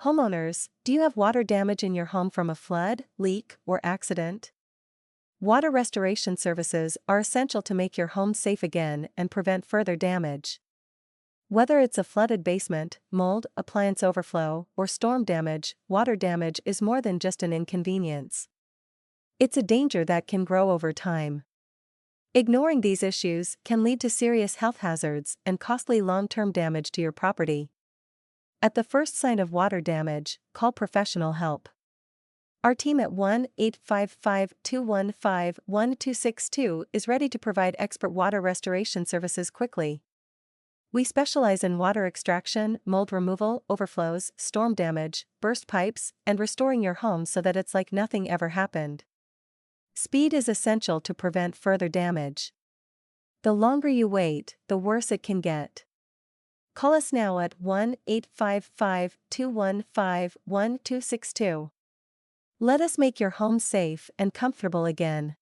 Homeowners, do you have water damage in your home from a flood, leak, or accident? Water restoration services are essential to make your home safe again and prevent further damage. Whether it's a flooded basement, mold, appliance overflow, or storm damage, water damage is more than just an inconvenience. It's a danger that can grow over time. Ignoring these issues can lead to serious health hazards and costly long-term damage to your property. At the first sign of water damage, call professional help. Our team at 1-855-215-1262 is ready to provide expert water restoration services quickly. We specialize in water extraction, mold removal, overflows, storm damage, burst pipes, and restoring your home so that it's like nothing ever happened. Speed is essential to prevent further damage. The longer you wait, the worse it can get. Call us now at 1-855-215-1262. Let us make your home safe and comfortable again.